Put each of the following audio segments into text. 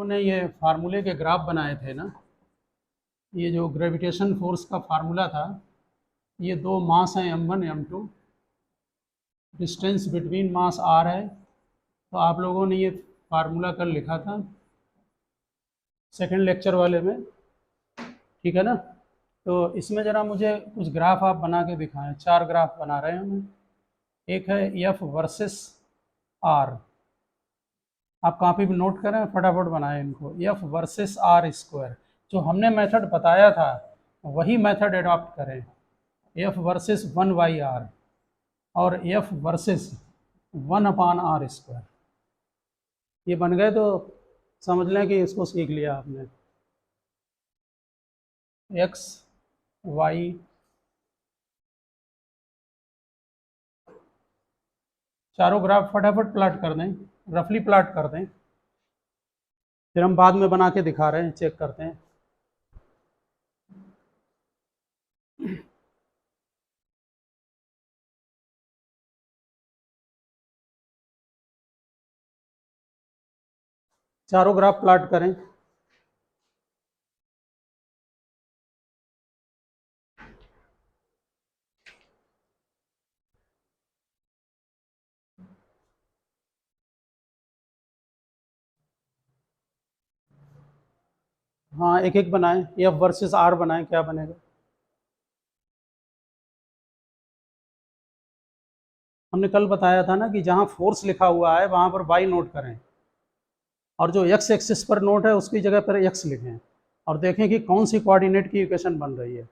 ने ये फार्मूले के ग्राफ बनाए थे ना, ये जो ग्रेविटेशन फोर्स का फार्मूला था, ये दो मास हैं m1 m2, distance between mass r है। तो आप लोगों ने ये फार्मूला कल लिखा था सेकंड लेक्चर वाले में, ठीक है ना। तो इसमें ज़रा मुझे कुछ ग्राफ आप बना के दिखाएं। 4 ग्राफ बना रहे हैं हम। एक है f वर्सेस r, आप कॉपी पे नोट करें, फटाफट बनाएं इनको। f वर्सेस r स्क्वायर, जो हमने मेथड बताया था वही मेथड एडॉप्ट करें। f वर्सेस 1/r और f वर्सेस 1/r स्क्वायर, ये बन गए तो समझ लें कि इसको सीख लिया आपने। x y चारों ग्राफ फटाफट प्लाट कर दें, रफली प्लाट कर दें, फिर हम बाद में बना के दिखा रहे हैं, चेक करते हैं। चारों ग्राफ प्लाट करें। हाँ, एक एक बनाएं। f वर्सेस r बनाएं, क्या बनेगा। हमने कल बताया था ना कि जहाँ फोर्स लिखा हुआ है वहाँ पर y नोट करें, और जो x एक्सिस पर नोट है उसकी जगह पर x लिखें, और देखें कि कौन सी कोऑर्डिनेट की इक्वेशन बन रही है।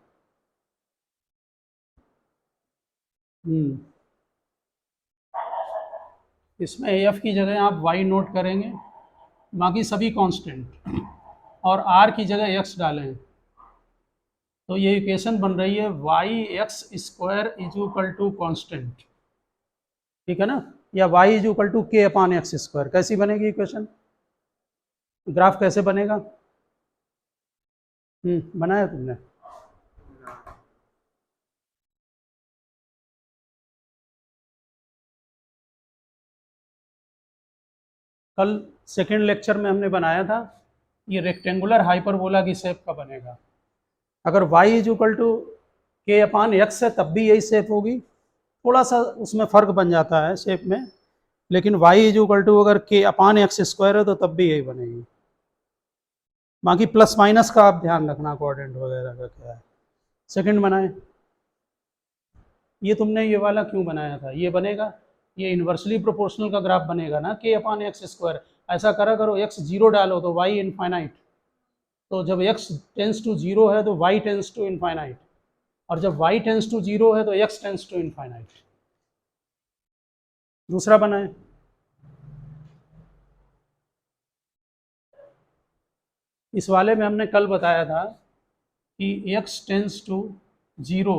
इसमें f की जगह आप y नोट करेंगे, बाकी सभी कांस्टेंट, और r की जगह x डालें, तो ये इक्वेशन बन रही है y(x square is equal to constant, ठीक है ना, या y is equal to k/x square. कैसी बनेगी इक्वेशन, ग्राफ कैसे बनेगा। बनाया तुमने। कल सेकेंड लेक्चर में हमने बनाया था, ये रेक्टेंगुलर हाइपरबोला की शेप का बनेगा। अगर y is equal to k/x है तब भी यही शेप होगी, थोड़ा सा उसमें फ़र्क बन जाता है शेप में, लेकिन y इज इक्वल टू अगर k/x स्क्वायर है तो तब भी यही बनेगी। बाकी प्लस माइनस का आप ध्यान रखना, कोऑर्डिनेट वगैरह का क्या है। सेकंड बनाए। ये तुमने ये वाला क्यों बनाया था, ये बनेगा, ये इन्वर्सली प्रोपोर्शनल का ग्राफ बनेगा ना, k/x स्क्वायर। ऐसा करा करो, x 0 डालो तो y इनफाइनाइट, तो जब x टेंस टू 0 है तो y टेंस टू इनफाइनाइट, और जब y टेंस टू 0 है तो x टेंस टू इनफाइनाइट। दूसरा बनाए। इस वाले में हमने कल बताया था कि x टेंस टू 0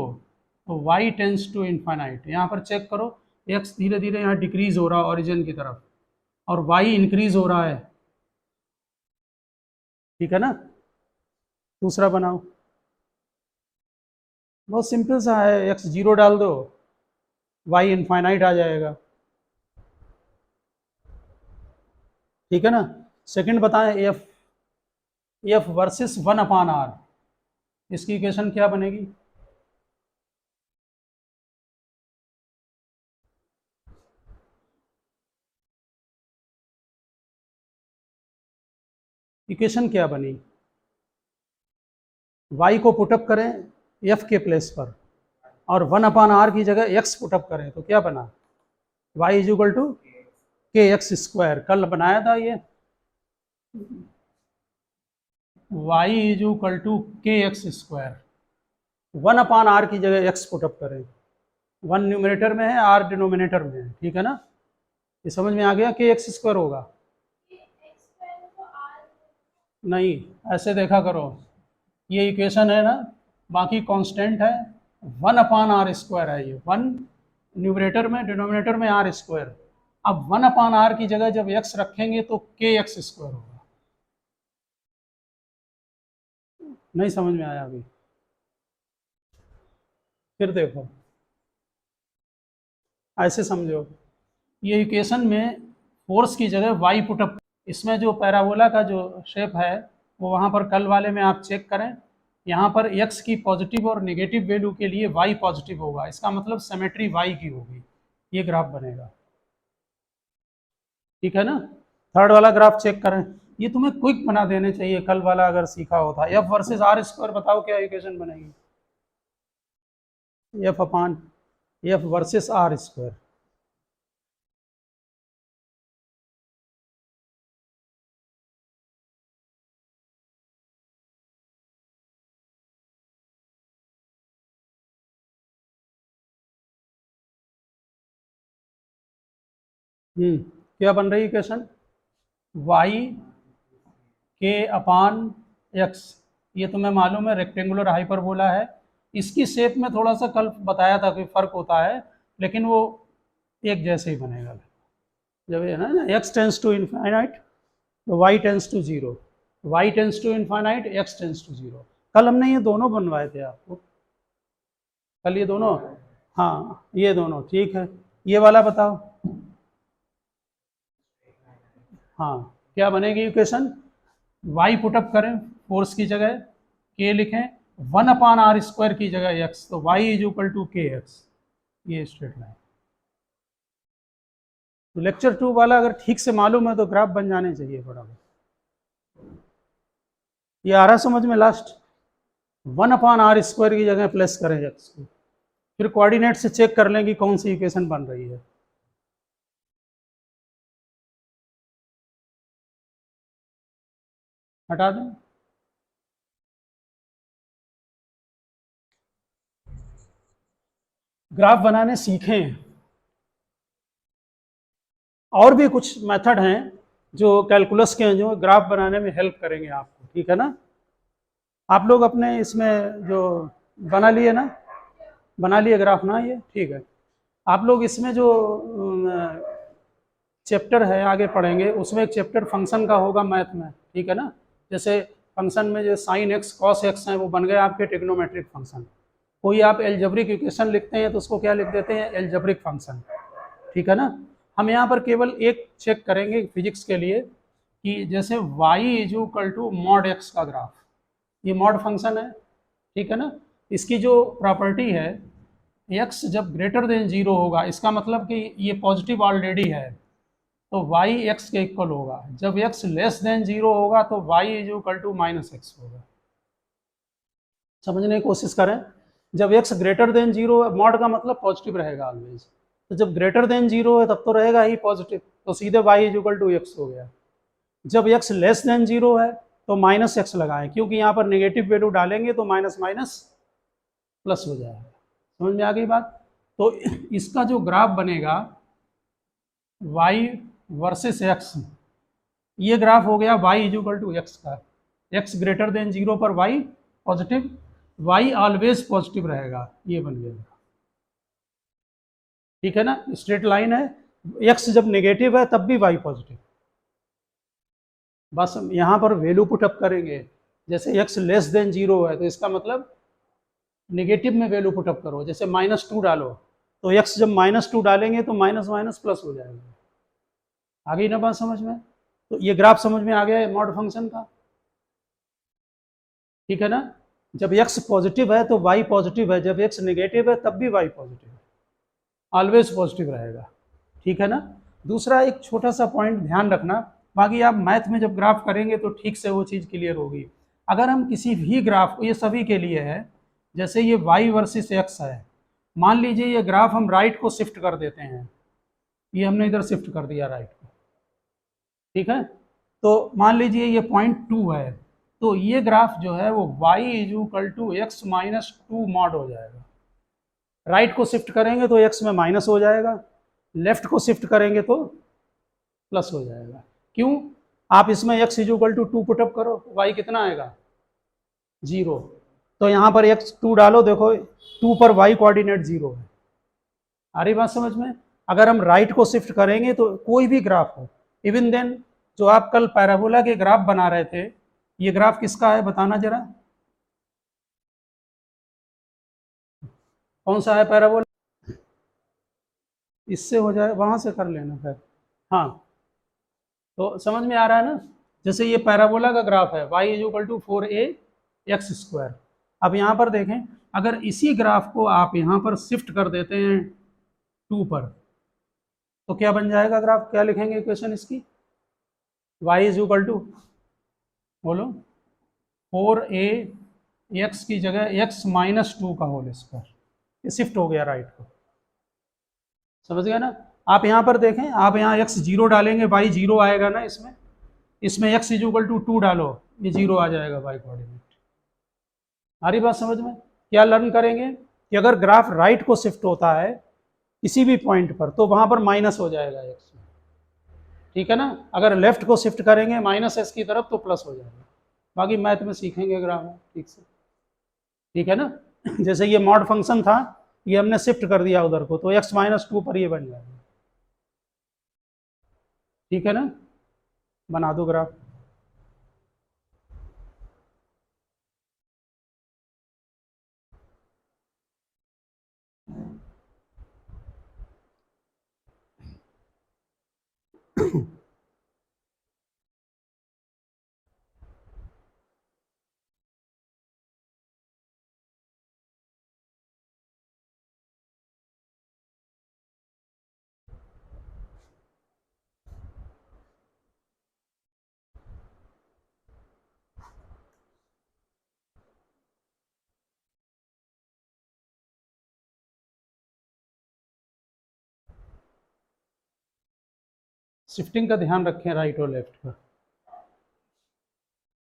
तो y टेंस टू इनफाइनाइट। यहाँ पर चेक करो, x धीरे धीरे यहाँ डिक्रीज हो रहा है ओरिजिन की तरफ, और y इंक्रीज हो रहा है, ठीक है ना। दूसरा बनाओ, बहुत सिंपल सा है, x 0 डाल दो, y इनफाइनाइट आ जाएगा, ठीक है ना। सेकंड बताएं, f वर्सेस 1/r, इसकी इक्वेशन क्या बनेगी। इक्वेशन क्या बनी, y को पुटअप करें f के प्लेस पर, और 1/r की जगह x पुटअप करें, तो क्या बना, y is equal to kx square. कल बनाया था ये, y is equal to kx square. 1/r की जगह x पुटअप करें, 1 न्यूमरेटर में है, r डिनोमिनेटर में है, ठीक है ना। ये समझ में आ गया, kx स्क्वायर होगा। नहीं, ऐसे देखा करो, ये इक्वेशन है ना, बाकी कांस्टेंट है, 1/r स्क्वायर है ये, 1 न्यूमरेटर में, डिनोमिनेटर में r स्क्वायर। अब 1/r की जगह जब x रखेंगे तो kx स्क्वायर होगा। नहीं समझ में आया अभी, फिर देखो, ऐसे समझो, ये इक्वेशन में फोर्स की जगह y पुटअप, इसमें जो पैराबोला का जो शेप है वो वहाँ पर कल वाले में आप चेक करें, यहाँ पर x की पॉजिटिव और नेगेटिव वैल्यू के लिए y पॉजिटिव होगा, इसका मतलब सिमेट्री y की होगी, ये ग्राफ बनेगा। ठीक है ना। थर्ड वाला ग्राफ चेक करें, ये तुम्हें क्विक बना देने चाहिए, कल वाला अगर सीखा होता। एफ वर्सेस आर स्क्वायर, बताओ क्या इक्वेशन बनेगी, F upon F versus R square. क्या बन रही इक्वेशन, वाई के अपान एक्स, ये तुम्हें मालूम है रेक्टेंगुलर हाइपरबोला है। इसकी शेप में थोड़ा सा कल बताया था कि फर्क होता है, लेकिन वो एक जैसे ही बनेगा। जब ये है ना एक्स टेंस टू इनफाइनाइट तो Y tends to zero, Y tends to infinite X tends to zero. कल हमने ये दोनों बनवाए थे आपको, कल ये दोनों, हाँ ये दोनों ठीक है। ये वाला बताओ, हाँ क्या बनेगी इक्वेशन, y पुटअप करें फोर्स की जगह, k लिखें, 1/r स्क्वायर की जगह x, तो y इज इक्वल टू के एक्स, ये स्ट्रेट लाइन। तो लेक्चर 2 वाला अगर ठीक से मालूम है तो ग्राफ बन जाने चाहिए बराबर। ये आ रहा समझ में, लास्ट 1/r स्क्वायर की जगह प्लस करें x को, फिर कोऑर्डिनेट से चेक कर लें कि कौन सी इक्वेशन बन रही है। हटा दें, ग्राफ बनाने सीखें। और भी कुछ मेथड हैं जो कैलकुलस के हैं जो ग्राफ बनाने में हेल्प करेंगे आपको, ठीक है ना। आप लोग अपने इसमें जो बना लिए ना, बना लिए ग्राफ ना, ये ठीक है। आप लोग इसमें जो चैप्टर है आगे पढ़ेंगे, उसमें एक चैप्टर फंक्शन का होगा मैथ में, ठीक है ना। जैसे फंक्शन में जो साइन एक्स कॉस एक्स हैं वो बन गए आपके ट्रिग्नोमेट्रिक फंक्शन। कोई आप एल्जेब्रिक इक्वेशन लिखते हैं तो उसको क्या लिख देते हैं, एल्जेब्रिक फंक्शन, ठीक है ना। हम यहाँ पर केवल एक चेक करेंगे फिजिक्स के लिए कि जैसे y is equal to mod X का ग्राफ, ये मॉड फंक्शन है, ठीक है ना। इसकी जो प्रॉपर्टी है, x जब ग्रेटर देन जीरो होगा, इसका मतलब कि ये पॉजिटिव ऑलरेडी है, तो y x के इक्वल होगा। जब x लेस देन जीरो होगा तो y is equal to minus X होगा। समझने की कोशिश करें, जब x ग्रेटर देन जीरो है, मॉड का मतलब पॉजिटिव रहेगा ऑलवेज, तो जब ग्रेटर देन जीरो है तब तो रहेगा ही पॉजिटिव, तो सीधे y is equal to X हो गया। जब x लेस देन जीरो है तो माइनस एक्स लगाएं, क्योंकि यहाँ पर नेगेटिव वैल्यू डालेंगे तो माइनस माइनस प्लस हो जाएगा। समझ में आ गई बात। तो इसका जो ग्राफ बनेगा y वर्सेस x, ये ग्राफ हो गया y is equal to X का, x ग्रेटर देन जीरो पर y positive, y always positive रहेगा, ये बन गया, ठीक है ना। स्ट्रेट लाइन है, x जब नेगेटिव है तब भी y पॉजिटिव। बस हम यहाँ पर वैल्यू पुटअप करेंगे, जैसे x लेस देन जीरो है तो इसका मतलब नेगेटिव में वैल्यू पुटअप करो, जैसे -2 डालो, तो x जब -2 डालेंगे तो माइनस माइनस प्लस हो जाएगा। आ गई ना बात समझ में। तो ये ग्राफ समझ में आ गया है मॉड फंक्शन का, ठीक है ना। जब x पॉजिटिव है तो y पॉजिटिव है, जब x नेगेटिव है तब भी y पॉजिटिव है, ऑलवेज पॉजिटिव रहेगा, ठीक है ना। दूसरा एक छोटा सा पॉइंट ध्यान रखना, बाकी आप मैथ में जब ग्राफ करेंगे तो ठीक से वो चीज़ क्लियर होगी। अगर हम किसी भी ग्राफ को, ये सभी के लिए है, जैसे ये y वर्सेस x है, मान लीजिए ये ग्राफ हम राइट को शिफ्ट कर देते हैं, ये हमने इधर शिफ्ट कर दिया राइट को, ठीक है। तो मान लीजिए ये पॉइंट 2 है, तो ये ग्राफ जो है वो y is equal to X minus 2 mod हो जाएगा। राइट को शिफ्ट करेंगे तो x में माइनस हो जाएगा, लेफ्ट को शिफ्ट करेंगे तो प्लस हो जाएगा। क्यों, आप इसमें x is equal to 2 put up करो, y कितना आएगा 0, तो यहाँ पर x 2 डालो, देखो 2 पर y कोऑर्डिनेट 0 है। आ रही बात समझ में। अगर हम राइट को शिफ्ट करेंगे तो कोई भी ग्राफ हो, इवन देन जो आप कल पैराबोला के ग्राफ बना रहे थे, ये ग्राफ किसका है बताना जरा, कौन सा है पैराबोला, इससे हो जाए, वहां से कर लेना फिर, हाँ तो समझ में आ रहा है ना। जैसे ये पैराबोला का ग्राफ है y is equal to 4ax²। अब यहाँ पर देखें, अगर इसी ग्राफ को आप यहाँ पर शिफ्ट कर देते हैं 2 पर, तो क्या बन जाएगा ग्राफ, क्या लिखेंगे इक्वेशन इसकी, y इज इक्वल टू, बोलो, 4ax की जगह x-2 का होल स्क्वायर। ये शिफ्ट हो गया राइट को, समझ गया ना। आप यहाँ पर देखें, आप यहाँ x 0 डालेंगे, y 0 आएगा ना, इसमें x इज इक्वल टू 2 डालो, ये 0 आ जाएगा y कोऑर्डिनेट। आ रही बात समझ में। क्या लर्न करेंगे कि अगर ग्राफ राइट को शिफ्ट होता है किसी भी पॉइंट पर, तो वहां पर माइनस हो जाएगा x, ठीक है ना। अगर लेफ्ट को शिफ्ट करेंगे -s की तरफ, तो प्लस हो जाएगा। बाकी मैथ में सीखेंगे ग्राफ ठीक से, ठीक है ना। जैसे ये मॉड फंक्शन था, ये हमने शिफ्ट कर दिया उधर को, तो x-2 पर ये बन जाएगा, ठीक है ना। बना दो ग्राफ। शिफ्टिंग का ध्यान रखें राइट और लेफ्ट का,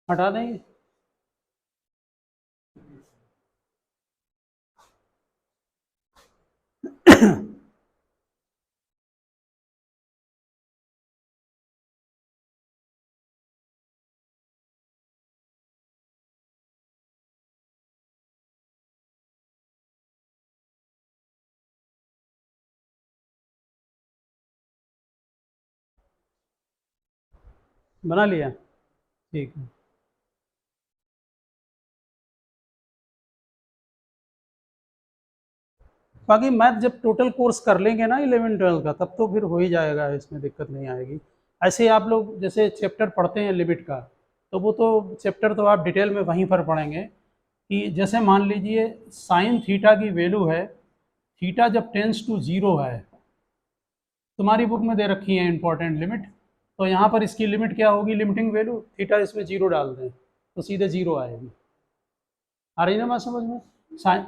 हटा देंगे। बना लिया, ठीक है। बाकी मैथ जब टोटल कोर्स कर लेंगे ना 11-12 का, तब तो फिर हो ही जाएगा, इसमें दिक्कत नहीं आएगी। ऐसे ही आप लोग जैसे चैप्टर पढ़ते हैं लिमिट का, तो वो तो चैप्टर तो आप डिटेल में वहीं पर पढ़ेंगे कि जैसे मान लीजिए साइन थीटा की वैल्यू है, थीटा जब टेंस टू 0 है, तुम्हारी बुक में दे रखी है इंपॉर्टेंट लिमिट, तो यहाँ पर इसकी लिमिट क्या होगी, लिमिटिंग वैल्यू थीटा इसमें 0 डाल दें तो सीधे 0 आएगी। आ रही ना बात समझ में। साइन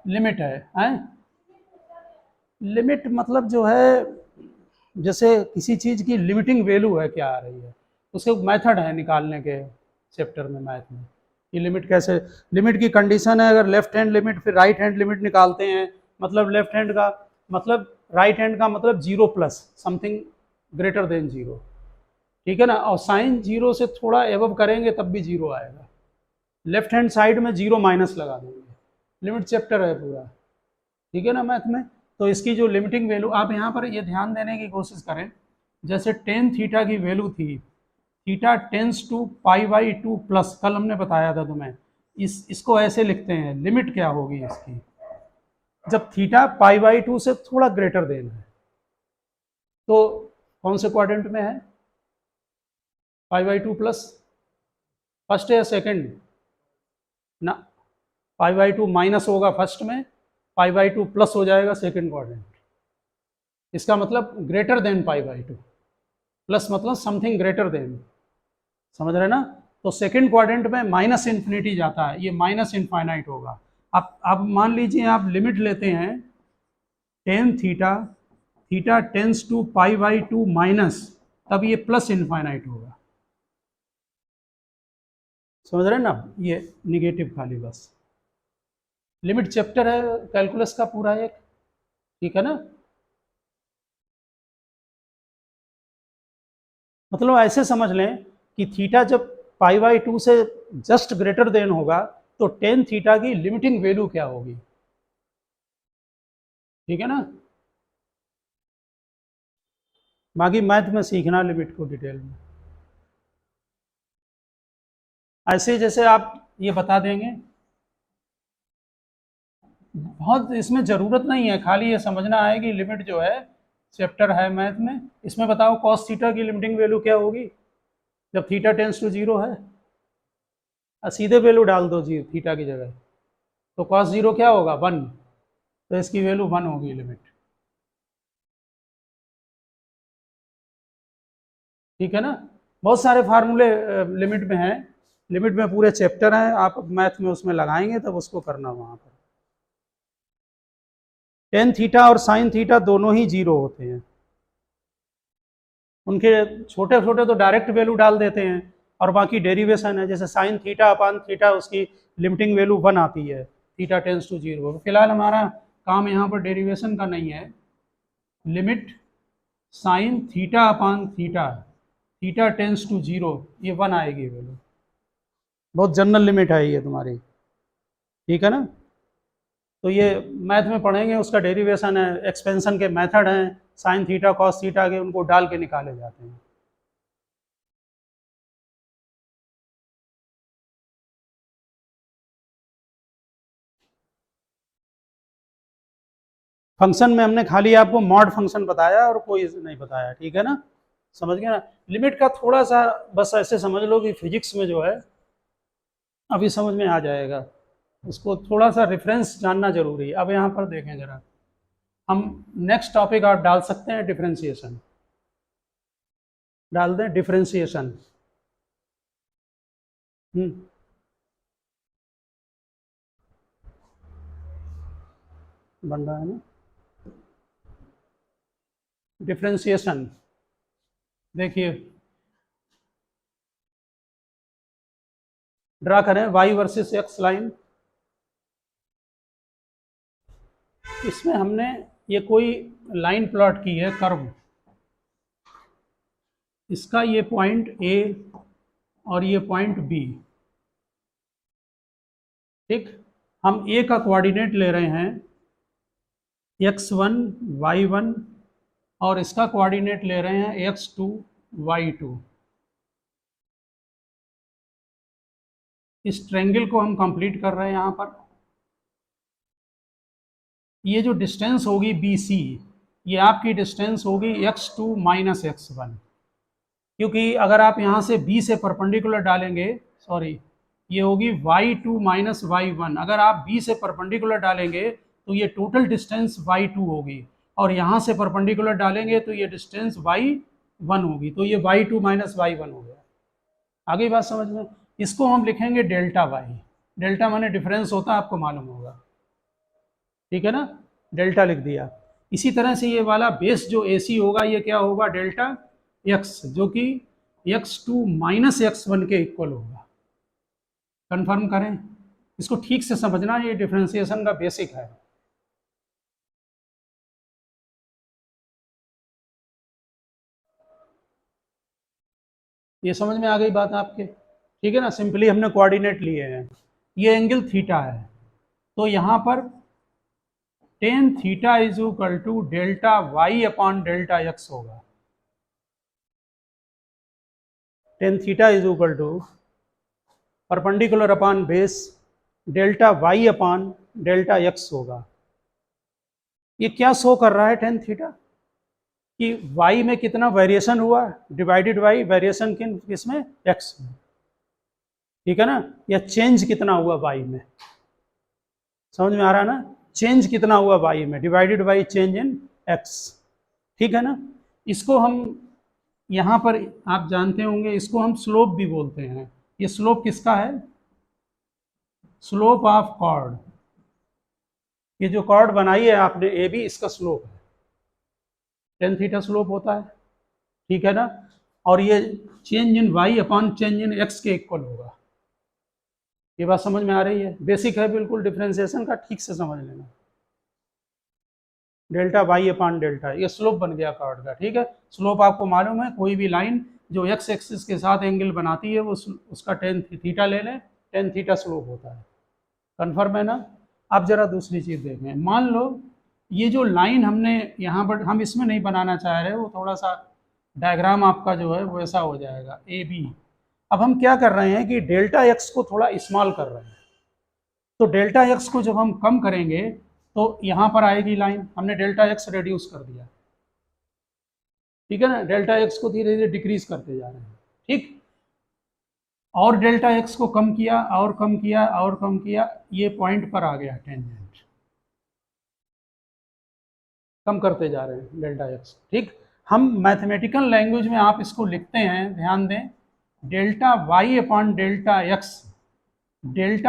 लिमिट है लिमिट मतलब जो है, जैसे किसी चीज़ की लिमिटिंग वैल्यू है क्या आ रही है, उसके मेथड है निकालने के चैप्टर में मैथ में, कि लिमिट कैसे, लिमिट की कंडीशन है, अगर लेफ्ट हैंड लिमिट फिर राइट हैंड लिमिट निकालते हैं, मतलब लेफ्ट हैंड का मतलब राइट हैंड का मतलब 0 प्लस समथिंग ग्रेटर देन 0, ठीक है ना। और साइन 0 से थोड़ा एबव करेंगे तब भी 0 आएगा, लेफ्ट हैंड साइड में 0 माइनस लगा देंगे, लिमिट चैप्टर है पूरा, ठीक है ना मैथ में। तो इसकी जो लिमिटिंग वैल्यू, आप यहाँ पर ये ध्यान देने की कोशिश करें, जैसे टेन थीटा की वैल्यू थी, थीटा टेंस टू π/2 प्लस, कल हमने बताया था तुम्हें, इसको ऐसे लिखते हैं, लिमिट क्या होगी इसकी, जब थीटा π/2 से थोड़ा ग्रेटर देन है, तो कौन से क्वाड्रेंट में है, π/2 प्लस, फर्स्ट या सेकंड ना, π/2 माइनस होगा फर्स्ट में, π/2 प्लस हो जाएगा सेकंड क्वाड्रेंट, इसका मतलब ग्रेटर देन π/2, प्लस मतलब समथिंग ग्रेटर देन, समझ रहे ना। तो सेकंड क्वाड्रेंट में माइनस इन्फिनिटी जाता है, ये माइनस इनफाइनाइट होगा। अब मान लीजिए आप लिमिट लेते हैं tan theta, theta tends to π/2 minus, तब ये प्लस इनफाइनाइट होगा, समझ रहे ना, ये निगेटिव खाली बस। लिमिट चैप्टर है कैलकुलस का पूरा एक, ठीक है ना। मतलब ऐसे समझ लें कि थीटा जब π/2 से जस्ट ग्रेटर देन होगा, तो टेन थीटा की लिमिटिंग वैल्यू क्या होगी, ठीक है ना। बाकी मैथ में सीखना लिमिट को डिटेल में, ऐसे जैसे आप ये बता देंगे, बहुत इसमें ज़रूरत नहीं है, खाली ये समझना है कि लिमिट जो है चैप्टर है मैथ में, इसमें बताओ कॉस थीटा की लिमिटिंग वैल्यू क्या होगी जब थीटा टेंस टू 0 है। सीधे वैल्यू डाल दो जी थीटा की जगह, तो कॉस 0 क्या होगा 1, तो इसकी वैल्यू 1 होगी लिमिट। ठीक है ना, बहुत सारे फार्मूले लिमिट में हैं, लिमिट में पूरे चैप्टर हैं, आप मैथ में उसमें लगाएंगे तब उसको करना वहाँ पर। टेन थीटा और साइन थीटा दोनों ही 0 होते हैं, उनके छोटे छोटे तो डायरेक्ट वैल्यू डाल देते हैं और बाकी डेरिवेशन है, जैसे साइन थीटा अपान थीटा उसकी लिमिटिंग वैल्यू 1 आती है, थीटा टेंस टू 0। फिलहाल हमारा काम यहाँ पर डेरिवेशन का नहीं है, limit sine theta upon theta, theta tends to 0, ये 1 आएगी वैल्यू, बहुत जनरल लिमिट है ये तुम्हारी। ठीक है ना, तो ये मैथ में पढ़ेंगे, उसका डेरिवेशन है, एक्सपेंशन के मेथड हैं, साइन थीटा कॉस थीटा के उनको डाल के निकाले जाते हैं। फंक्शन में हमने खाली आपको मॉड फंक्शन बताया और कोई नहीं बताया, ठीक है ना, समझ गए ना। लिमिट का थोड़ा सा बस ऐसे समझ लो कि फिजिक्स में जो है अभी समझ में आ जाएगा, उसको थोड़ा सा रेफरेंस जानना जरूरी है। अब यहाँ पर देखें जरा, हम नेक्स्ट टॉपिक आप डाल सकते हैं डिफरेंशिएशन, डाल दें डिफरेंशिएशन। बन रहा है ना डिफरेंशिएशन, देखिए ड्रा करें y वर्सेस x लाइन। इसमें हमने ये कोई लाइन प्लॉट की है कर्व, इसका ये पॉइंट A और ये पॉइंट B, ठीक। हम A का कोऑर्डिनेट ले रहे हैं x1 y1 और इसका कोऑर्डिनेट ले रहे हैं x2 y2। इस ट्रायंगल को हम कंप्लीट कर रहे हैं। यहाँ पर ये जो डिस्टेंस होगी BC, ये आपकी डिस्टेंस होगी x2 माइनस x1, क्योंकि अगर आप यहाँ से B से परपेंडिकुलर डालेंगे, सॉरी ये होगी y2 माइनस y1, अगर आप B से परपेंडिकुलर डालेंगे तो ये टोटल डिस्टेंस y2 होगी, और यहाँ से परपेंडिकुलर डालेंगे तो ये डिस्टेंस y1 होगी, तो ये y2 माइनस y1 हो गया। आगे बात समझ में, इसको हम लिखेंगे डेल्टा y, डेल्टा माने डिफरेंस होता है, आपको मालूम होगा, ठीक है ना, डेल्टा लिख दिया। इसी तरह से ये वाला बेस जो AC होगा ये क्या होगा डेल्टा x, जो कि x2 माइनस x1 के इक्वल होगा। कंफर्म करें, इसको ठीक से समझना, ये डिफरेंशिएशन का बेसिक है। ये समझ में आ गई बात आपके, ठीक है ना। सिंपली हमने कोऑर्डिनेट लिए हैं, ये एंगल थीटा है, तो यहाँ पर tan theta is equal to delta Y upon delta X होगा। Tan theta is equal to perpendicular upon base delta Y upon delta X होगा। ये क्या शो कर रहा है टेन थीटा कि y में कितना वेरिएशन हुआ डिवाइडेड बाई वेरिएशन किसमें x में, ठीक है ना, या चेंज कितना हुआ y में, समझ में आ रहा है ना, चेंज कितना हुआ y में divided by change in x, ठीक है ना। इसको हम यहाँ पर आप जानते होंगे, इसको हम स्लोप भी बोलते हैं। ये स्लोप किसका है, स्लोप ऑफ कॉर्ड, ये जो कॉर्ड बनाई है आपने ए बी, इसका स्लोप है, टेन थीटा स्लोप होता है, ठीक है ना, और ये change in y upon change in x के इक्वल होगा। ये बात समझ में आ रही है, बेसिक है बिल्कुल डिफरेंशिएशन का, ठीक से समझ लेना। डेल्टा y अपॉन डेल्टा, ये स्लोप बन गया कॉर्ड का, ठीक है। स्लोप आपको मालूम है, कोई भी लाइन जो x एक्सिस के साथ एंगल बनाती है वो उसका टेन थीटा ले लें, टेन थीटा स्लोप होता है। कन्फर्म है ना। अब जरा दूसरी चीज़ देखें, मान लो ये जो लाइन हमने यहाँ पर, हम इसमें नहीं बनाना चाह रहे, वो थोड़ा सा डायग्राम आपका जो है वो ऐसा हो जाएगा AB। अब हम क्या कर रहे हैं कि डेल्टा x को थोड़ा स्मॉल कर रहे हैं, तो डेल्टा x को जब हम कम करेंगे तो यहाँ पर आएगी लाइन, हमने डेल्टा x रिड्यूस कर दिया, ठीक है ना, डेल्टा एक्स को धीरे धीरे डिक्रीज करते जा रहे हैं, ठीक। और डेल्टा एक्स को कम किया और कम किया और कम किया, ये पॉइंट पर आ गया टेंजेंट, कम करते जा रहे हैं डेल्टा एक्स, ठीक। हम मैथमेटिकल लैंग्वेज में आप इसको लिखते हैं, ध्यान दें, delta Y upon delta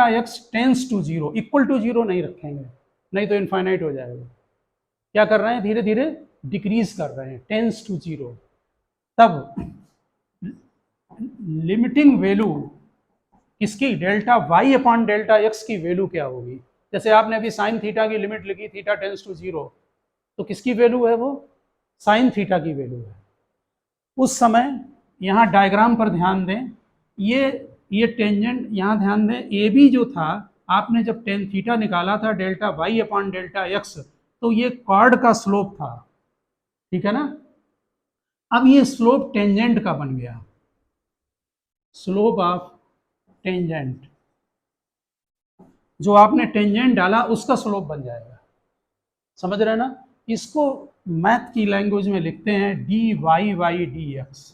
X tends to zero, equal to zero नहीं रखेंगे, नहीं तो इनफाइनाइट हो जाएगा। क्या कर रहे हैं, धीरे धीरे डिक्रीज कर रहे हैं, टेंस टू जीरो। तब लिमिटिंग वैल्यू किसकी, delta Y upon delta X की वैल्यू क्या होगी। जैसे आपने अभी साइन थीटा की लिमिट लिखी, थीटा टेंस टू जीरो, तो किसकी वैल्यू है, वो साइन थीटा की वैल्यू है। उस समय यहाँ डायग्राम पर ध्यान दें, ये टेंजेंट, यहाँ ध्यान दें, ए बी जो था, आपने जब टेन थीटा निकाला था delta Y upon delta X, तो ये कॉर्ड का स्लोप था, ठीक है ना। अब ये स्लोप टेंजेंट का बन गया, स्लोप ऑफ टेंजेंट, जो आपने टेंजेंट डाला उसका स्लोप बन जाएगा, समझ रहे हैं ना। इसको मैथ की लैंग्वेज में लिखते हैं D Y by D X.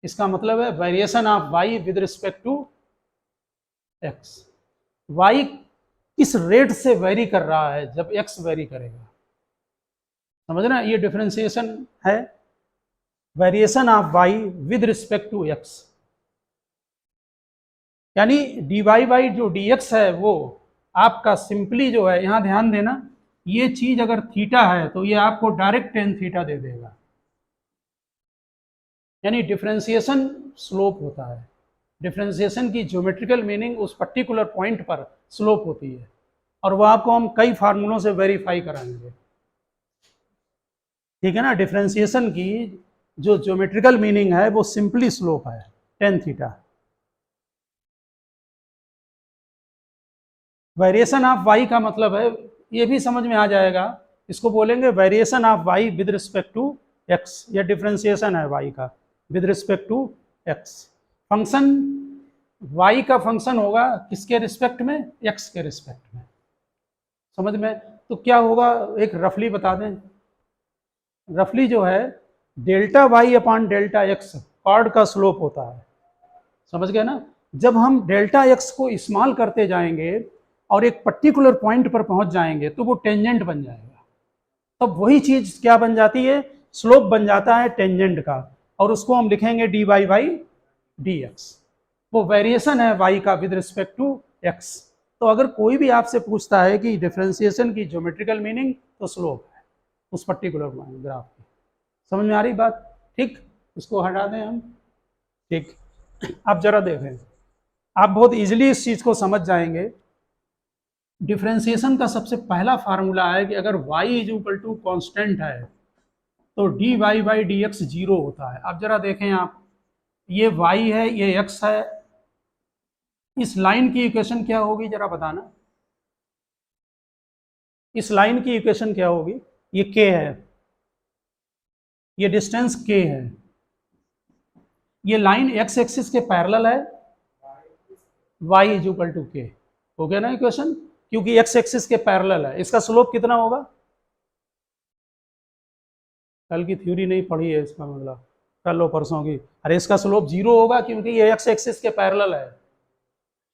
इसका मतलब है variation of Y with respect to X. Y किस रेट से वेरी कर रहा है जब एक्स वेरी करेगा, समझ रहे हैं, ये डिफरेंशिएशन है, variation of Y with respect to X. यानी डी वाई बाई जो डी एक्स है वो आपका सिंपली जो है, यहां ध्यान देना, ये चीज अगर थीटा है तो ये आपको डायरेक्ट टेन थीटा दे देगा, यानी डिफरेंशिएशन स्लोप होता है। डिफरेंशिएशन की ज्योमेट्रिकल मीनिंग उस पर्टिकुलर पॉइंट पर स्लोप होती है, और वो आपको हम कई फार्मूलों से वेरीफाई कराएंगे, ठीक है ना। डिफरेंशिएशन की जो ज्योमेट्रिकल मीनिंग है वो सिंपली स्लोप है, tan theta. Variation of Y का मतलब है, ये भी समझ में आ जाएगा, इसको बोलेंगे variation of Y with respect to X, या डिफरेंशिएशन है वाई का with respect to X. Function Y का फंक्शन होगा किसके रिस्पेक्ट में, एक्स के रिस्पेक्ट में, समझ में। तो क्या होगा, एक रफली बता दें, रफली जो है delta Y upon delta X chord का स्लोप होता है, समझ गए ना। जब हम डेल्टा एक्स को स्मॉल करते जाएंगे और एक पर्टिकुलर पॉइंट पर पहुंच जाएंगे तो वो टेंजेंट बन जाएगा, तब वही चीज क्या बन जाती है, स्लोप बन जाता है टेंजेंट का, और उसको हम लिखेंगे D Y by D X. वो वेरिएशन है वाई का विद रिस्पेक्ट टू एक्स। तो अगर कोई भी आपसे पूछता है कि डिफरेंशिएशन की ज्योमेट्रिकल मीनिंग, तो स्लोप है उस पर्टिकुलर ग्राफ की, समझ में आ रही बात, ठीक। इसको हटा दें हम, ठीक। आप जरा देखें, आप बहुत इजीली इस चीज को समझ जाएंगे। डिफरेंशिएशन का सबसे पहला फार्मूला है कि अगर y is equal to constant है तो D Y by D X zero होता है। अब जरा देखें आप, ये y है, ये x है, इस लाइन की इक्वेशन क्या होगी जरा बताना, इस लाइन की इक्वेशन क्या होगी, ये k है, ये डिस्टेंस k है, ये लाइन x एक्सिस के पैरेलल है, y is equal to k, हो गया ना इक्वेशन, क्योंकि x एक्सिस के पैरेलल है। इसका स्लोप कितना होगा, कल की थ्योरी नहीं पढ़ी है इसका मतलब, कल और परसों की, अरे इसका स्लोप जीरो होगा क्योंकि ये x एक्सिस के पैरेलल है,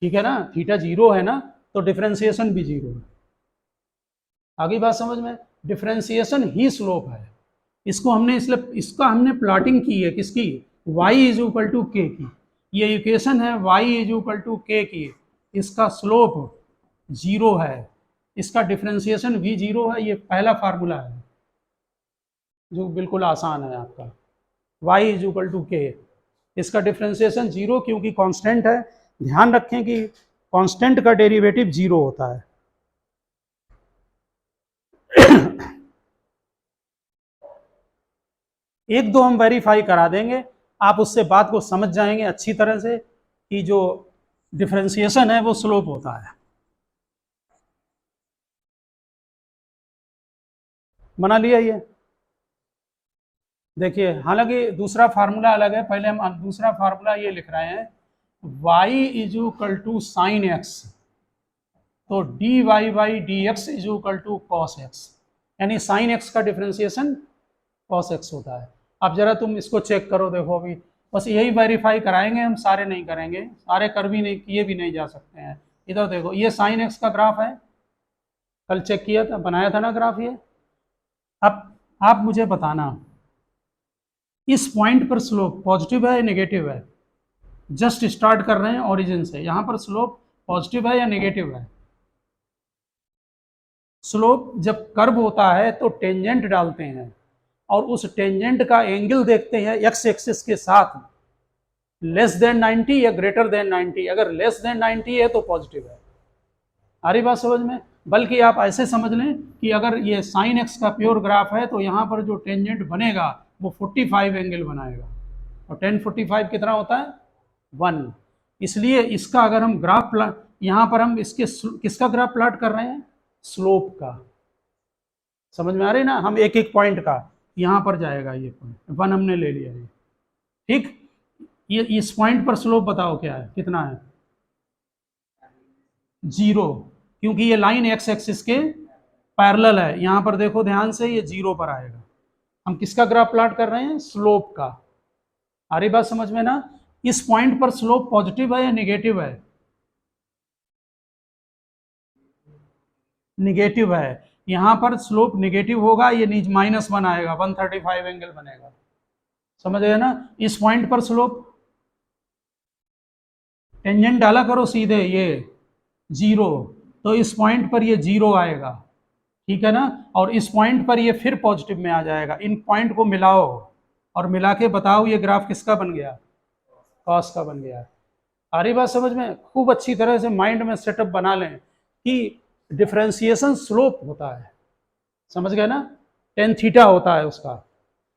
ठीक है ना, थीटा जीरो है ना, तो डिफरेंशिएशन भी जीरो है। आगे बात समझ में, डिफरेंशिएशन ही स्लोप है। इसको हमने इसलिए, इसका हमने प्लॉटिंग की है किसकी, y is equal to k की, ये इक्वेशन है y is equal to k की, इसका स्लोप जीरो है, इसका डिफरेंशिएशन भी जीरो है। ये पहला फार्मूला है जो बिल्कुल आसान है आपका, y is equal to k, इसका डिफरेंशिएशन जीरो क्योंकि कांस्टेंट है। ध्यान रखें कि कांस्टेंट का डेरिवेटिव जीरो होता है। एक दो हम वेरीफाई करा देंगे, आप उससे बात को समझ जाएंगे अच्छी तरह से कि जो डिफरेंशिएशन है वो स्लोप होता है। बना लिया ये, देखिए, हालांकि दूसरा फार्मूला अलग है, पहले हम दूसरा फार्मूला ये लिख रहे हैं, y is equal to sine X, तो D Y by D X is equal to cos X, यानी साइन एक्स का डिफरेंशिएशन कॉस एक्स होता है। अब जरा तुम इसको चेक करो, देखो अभी बस यही वेरीफाई कराएंगे हम, सारे नहीं करेंगे, सारे कर भी नहीं किए भी नहीं जा सकते हैं। इधर देखो ये साइन एक्स का ग्राफ है, कल चेक किया था, बनाया था ना ग्राफ ये। अब आप मुझे बताना इस पॉइंट पर स्लोप पॉजिटिव है या नेगेटिव है। जस्ट स्टार्ट कर रहे हैं ओरिजिन से, यहां पर स्लोप पॉजिटिव है या नेगेटिव है। स्लोप जब कर्व होता है तो टेंजेंट डालते हैं और उस टेंजेंट का एंगल देखते हैं एक्स एक्सिस के साथ, लेस देन 90 या ग्रेटर देन 90। अगर लेस देन 90 है तो पॉजिटिव है। आ रही बात समझ में। बल्कि आप ऐसे समझ लें कि अगर ये साइन एक्स का प्योर ग्राफ है तो यहाँ पर जो टेंजेंट बनेगा वो 45 एंगल बनाएगा, और 1045 कितना होता है 1। इसलिए इसका अगर हम ग्राफ प्लाट, यहाँ पर हम इसके किसका ग्राफ प्लाट कर रहे हैं, स्लोप का। समझ में आ रही है ना, हम एक एक पॉइंट का, यहाँ पर जाएगा ये पॉइंट 1 हमने ले लिया है, ठीक। ये इस पॉइंट पर स्लोप बताओ क्या है, कितना है 0, क्योंकि ये लाइन एक्स एक्सिस के पैरेलल है। यहाँ पर देखो ध्यान से, ये 0 पर आएगा। हम किसका ग्राफ प्लॉट कर रहे हैं, स्लोप का। आ रही बात समझ में ना। इस पॉइंट पर स्लोप पॉजिटिव है या नेगेटिव है, नेगेटिव है। यहां पर स्लोप नेगेटिव होगा, ये नीचे -1 आएगा, 135 एंगल बनेगा। समझ गए ना। इस पॉइंट पर स्लोप, टेंजेंट डाला करो सीधे, ये 0, तो इस पॉइंट पर ये 0 आएगा, ठीक है ना। और इस पॉइंट पर ये फिर पॉजिटिव में आ जाएगा। इन पॉइंट को मिलाओ और मिला के बताओ ये ग्राफ किसका बन गया, कॉस का बन गया। आ रही बात समझ में। खूब अच्छी तरह से माइंड में सेटअप बना लें कि डिफरेंशिएशन स्लोप होता है, समझ गए ना, tan थीटा होता है उसका,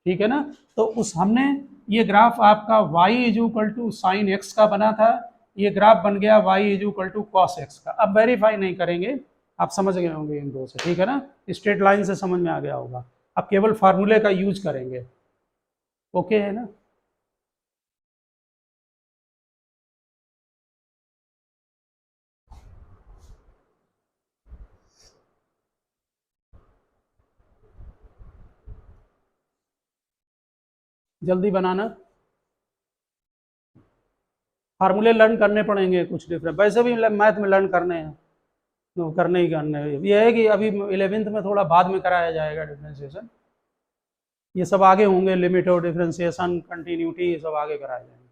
ठीक है ना। तो उस हमने ये ग्राफ आपका y = sin x का बना था, ये ग्राफ बन गया y = cos x का। अब वेरीफाई नहीं करेंगे, आप समझ गए होंगे इन दो से, ठीक है ना। स्ट्रेट लाइन से समझ में आ गया होगा। अब केवल फार्मूले का यूज करेंगे, ओके है ना। जल्दी बनाना, फार्मूले लर्न करने पड़ेंगे कुछ डिफरेंट, वैसे भी मैथ में लर्न करने हैं, तो करने ही करने हैं। ये है कि अभी 11th में थोड़ा बाद में कराया जाएगा डिफरेंशिएशन, ये सब आगे होंगे, लिमिट और डिफरेंशिएशन, कंटिन्यूटी, ये सब आगे कराए जाएंगे,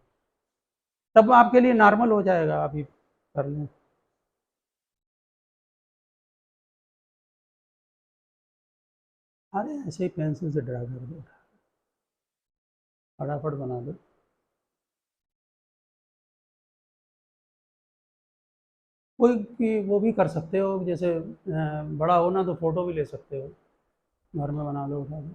तब आपके लिए नॉर्मल हो जाएगा अभी करने। अरे ऐसे ही पेंसिल से ड्रा कर दो, फटाफट बना दो। कोई वो भी कर सकते हो, जैसे बड़ा हो ना तो फोटो भी ले सकते हो, घर में बना लो, उठा लो।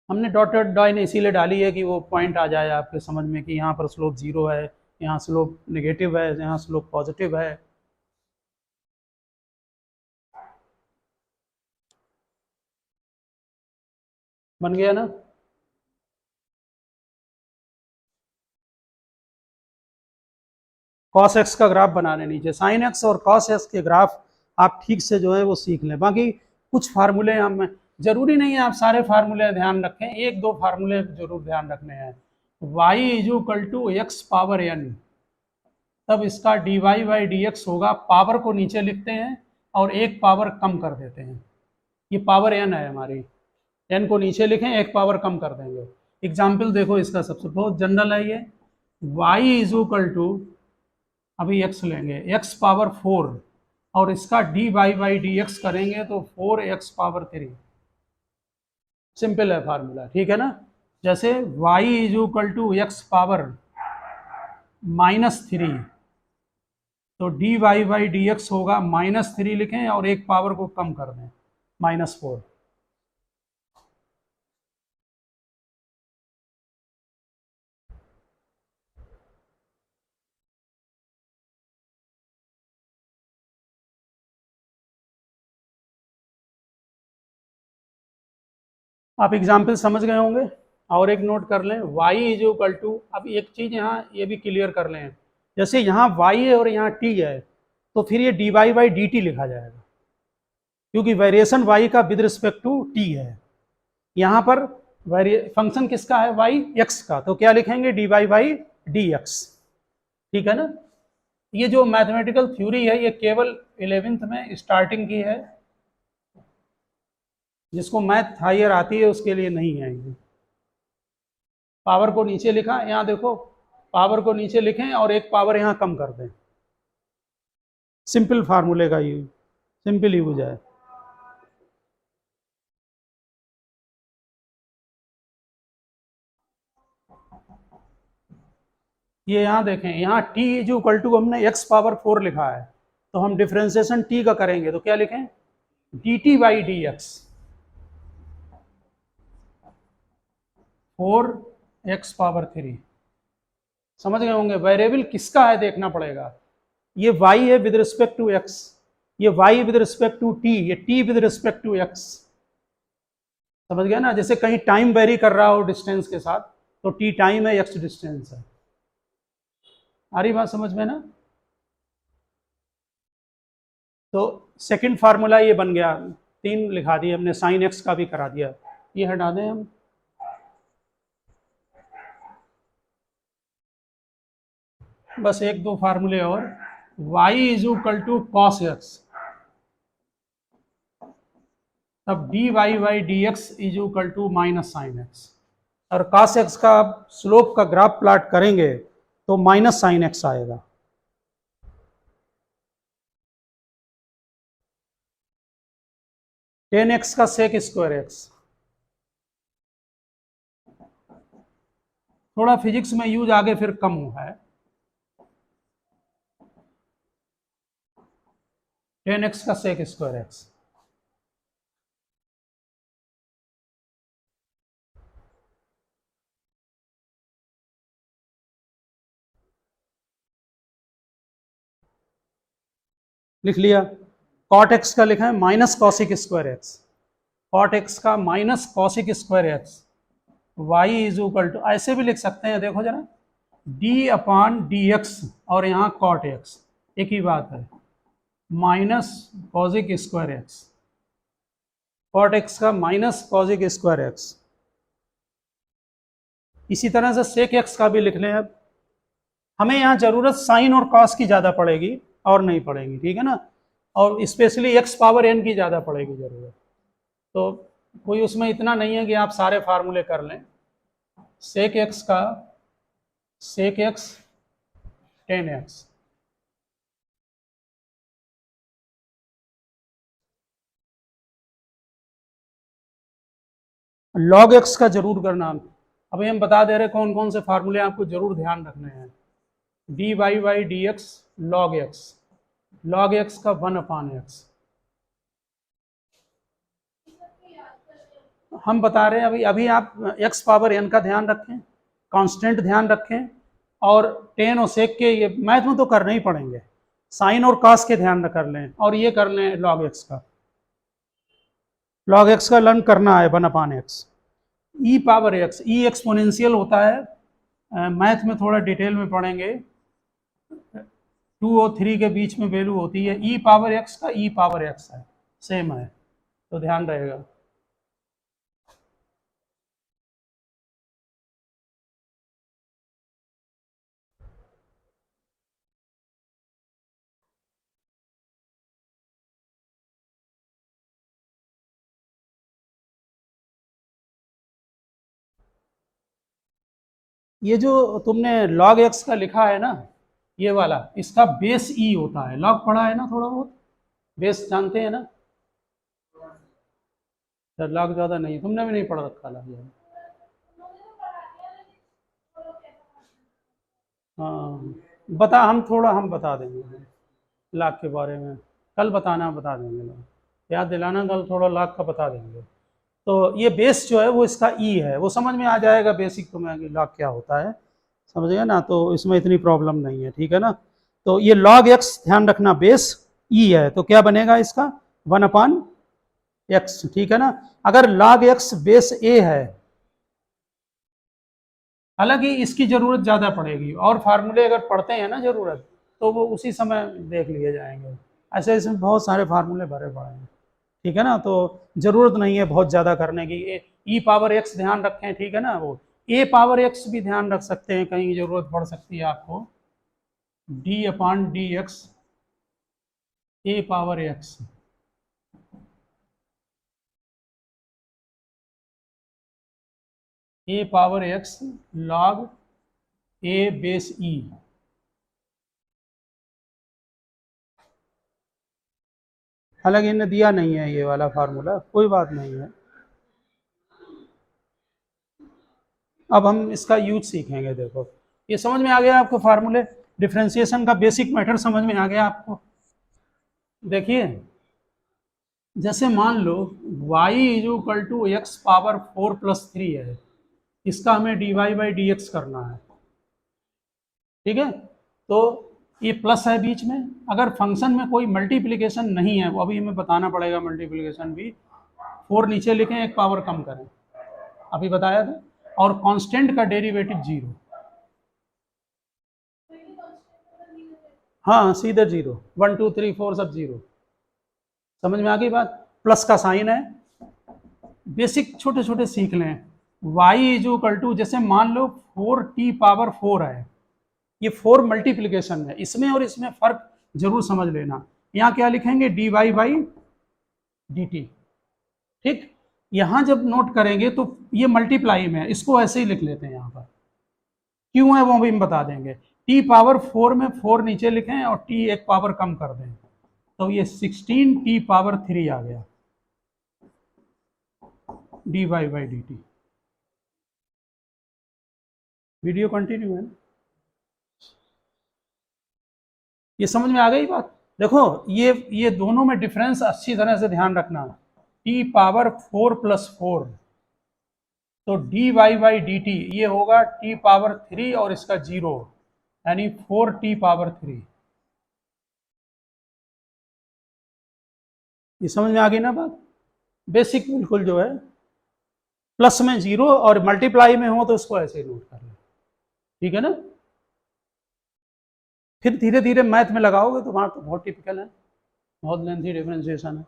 हमने डॉटेड लाइन इसीलिए डाली है कि वो पॉइंट आ जाए आपके समझ में कि यहाँ पर स्लोप 0 है, यहाँ स्लोप नेगेटिव है, यहाँ स्लोप पॉजिटिव है। बन गया ना। cos x का ग्राफ बनाने, नीचे sin x और cos x के ग्राफ आप ठीक से जो है वो सीख लें। बाकी कुछ फार्मूले हम, जरूरी नहीं है आप सारे फार्मूले ध्यान रखें, एक दो फार्मूले जरूर ध्यान रखने हैं। y = x पावर n, तब इसका dy/dx होगा, पावर को नीचे लिखते हैं और एक पावर कम कर देते हैं। ये पावर n है हमारी, n को नीचे लिखें, एक पावर कम कर देंगे। एग्जाम्पल देखो इसका, सबसे बहुत जनरल है ये। y = अभी x लेंगे, x पावर 4 और इसका dy/dx करेंगे तो 4x पावर 3। सिंपल है फार्मूला, ठीक है ना। जैसे y = x पावर -3, तो dy/dx होगा -3 लिखें और एक पावर को कम कर दें, -4। आप एग्जाम्पल समझ गए होंगे। और एक नोट कर लें, y = अब एक चीज यहाँ ये भी क्लियर कर लें, जैसे यहाँ y है और यहाँ t है, तो फिर ये dy बाई डी टी लिखा जाएगा, क्योंकि वेरिएशन y का विद रिस्पेक्ट टू t है। यहाँ पर फंक्शन किसका है, y x का, तो क्या लिखेंगे dy बाई डी एक्स। ठीक है ना। ये जो मैथमेटिकल थ्योरी है ये केवल 11th में स्टार्टिंग की है, जिसको मैथ हायर आती है उसके लिए नहीं है। ये पावर को नीचे लिखा, यहाँ देखो पावर को नीचे लिखें और एक पावर यहाँ कम कर दें, सिंपल फार्मूले का यूज, सिंपल यूज है। ये यहाँ देखें, यहाँ t इज इक्वल टू हमने x पावर 4 लिखा है, तो हम डिफ्रेंसिएशन t का करेंगे तो क्या लिखें, dt by D x, 4x power 3। समझ गए होंगे, वेरिएबल किसका है देखना पड़ेगा। ये y है विद रिस्पेक्ट टू x, ये y with respect to t, ये t with respect to x। समझ गया ना, जैसे कहीं टाइम वेरी कर रहा हो डिस्टेंस के साथ, तो t टाइम है, x डिस्टेंस है। आ रही बात समझ में ना। तो सेकंड फार्मूला ये बन गया, 3 लिखा दिए हमने, साइन x का भी करा दिया, ये हटा दें हम। बस 1-2 फार्मूले और, y is equal to cos X, तब dy by D X is equal to minus sine X, और कॉस एक्स का स्लोप का ग्राफ प्लॉट करेंगे तो माइनस साइन एक्स आएगा। टेन एक्स का सेक स्क्वायर एक्स, थोड़ा फिजिक्स में यूज आगे फिर कम हुआ है। 10x का सेक स्क्वायर एक्स, लिख लिया। कॉट एक्स का लिखा है minus cosec square X, cot X का minus cosec square X, Y is equal to, ऐसे भी लिख सकते हैं, देखो जरा, डी अपॉन डी एक्स और यहाँ कॉट एक्स एक ही बात है, minus cosec square X, cot X का माइनस कॉसिक स्क्वायर एक्स। इसी तरह से सेक एक्स का भी लिख लें। अब हमें यहाँ जरूरत साइन और कॉस की ज़्यादा पड़ेगी और नहीं पड़ेगी, ठीक है ना, और स्पेशली एक्स पावर एन की ज़्यादा पड़ेगी ज़रूरत। तो कोई उसमें इतना नहीं है कि आप सारे फार्मूले कर लें। सेक एक्स का सेक एक्स 10x, लॉग एक्स का जरूर करना। अभी हम बता दे रहे कौन कौन से फार्मूले आपको जरूर ध्यान रखने हैं। D Y by D X log X, log X का 1/x, हम बता रहे हैं अभी आप x पावर n का ध्यान रखें, कांस्टेंट ध्यान रखें, और टेन और सेक के ये मैथ में तो करने ही पड़ेंगे, साइन और कॉस के ध्यान कर लें, और ये कर लें लॉग एक्स का, लॉग एक्स का लर्न करना है 1/x। ई पावर एक्स, ई एक्सपोनेंशियल होता है, मैथ में थोड़ा डिटेल में पढ़ेंगे, 2 और 3 के बीच में वैल्यू होती है, ई पावर एक्स का ई पावर एक्स है, सेम है, तो ध्यान रहेगा। ये जो तुमने log x का लिखा है ना, ये वाला, इसका बेस ई होता है, log पढ़ा है ना थोड़ा बहुत, बेस जानते हैं ना, log ज़्यादा नहीं, तुमने भी नहीं पढ़ रखा log। हाँ बता, हम बता देंगे log के बारे में, कल बताना, बता देंगे log, याद दिलाना, कल थोड़ा log का बता देंगे। तो ये बेस जो है वो इसका ई है, वो समझ में आ जाएगा बेसिक तुम्हें कि लॉग क्या होता है, समझ गए ना, तो इसमें इतनी प्रॉब्लम नहीं है, ठीक है ना। तो ये log x ध्यान रखना बेस ई है, तो क्या बनेगा इसका 1/x, ठीक है ना। अगर log x बेस a है, हालांकि इसकी जरूरत ज़्यादा पड़ेगी, और फार्मूले अगर पढ़ते हैं ना जरूरत, तो वो उसी समय देख लिए जाएंगे। ऐसे इसमें बहुत सारे फार्मूले भरे पड़े हैं, ठीक है ना। तो ज़रूरत नहीं है बहुत ज़्यादा करने की। ई पावर एक्स ध्यान रखें, ठीक है ना। वो ए पावर एक्स भी ध्यान रख सकते हैं, कहीं ज़रूरत पड़ सकती है आपको। डी अपान डी एक्स ए पावर एक्स, ए पावर एक्स लॉग ए बेस ई। हालांकि इन्हें दिया नहीं है ये वाला फार्मूला, कोई बात नहीं है। अब हम इसका यूज सीखेंगे। देखो ये समझ में आ गया आपको, फार्मूले डिफरेंशिएशन का बेसिक मैटर समझ में आ गया आपको। देखिए जैसे मान लो y is equal to X power 4+3 है, इसका हमें dy बाई डी एक्स करना है, ठीक है। तो ये प्लस है बीच में। अगर फंक्शन में कोई मल्टीप्लिकेशन नहीं है, वो अभी हमें बताना पड़ेगा मल्टीप्लिकेशन भी। 4 नीचे लिखें, एक पावर कम करें, अभी बताया था। और कांस्टेंट का डेरिवेटिव 0, हाँ सीधे 0, 1 2 3 4 सब 0। समझ में आ गई बात। प्लस का साइन है, बेसिक छोटे छोटे सीख लें। y इज इक्वल टू, जैसे मान लो 4t पावर 4 है, ये 4 मल्टीप्लिकेशन है, इसमें और इसमें फर्क जरूर समझ लेना। यहाँ क्या लिखेंगे, dy बाई dt, ठीक। यहाँ जब नोट करेंगे तो ये मल्टीप्लाई में है, इसको ऐसे ही लिख लेते हैं। यहाँ पर क्यों है वो भी हम बता देंगे। t पावर 4 में 4 नीचे लिखें और t एक पावर कम कर दें, तो ये 16t पावर 3 आ गया dy by dt। Video continue है, ये समझ में आ गई बात। देखो ये दोनों में डिफरेंस अच्छी तरह से ध्यान रखना। t पावर 4+4, तो dy बाई dt ये होगा t पावर 3 और इसका 0, यानी 4t पावर 3। ये समझ में आ गई ना बात। बेसिक बिल्कुल जो है, प्लस में 0 और मल्टीप्लाई में हो तो इसको ऐसे ही नोट कर लो, ठीक है ना। फिर धीरे धीरे मैथ में लगाओगे तो वहां तो बहुत टिपिकल है, बहुत लेंथी डिफरेंशिएशन है।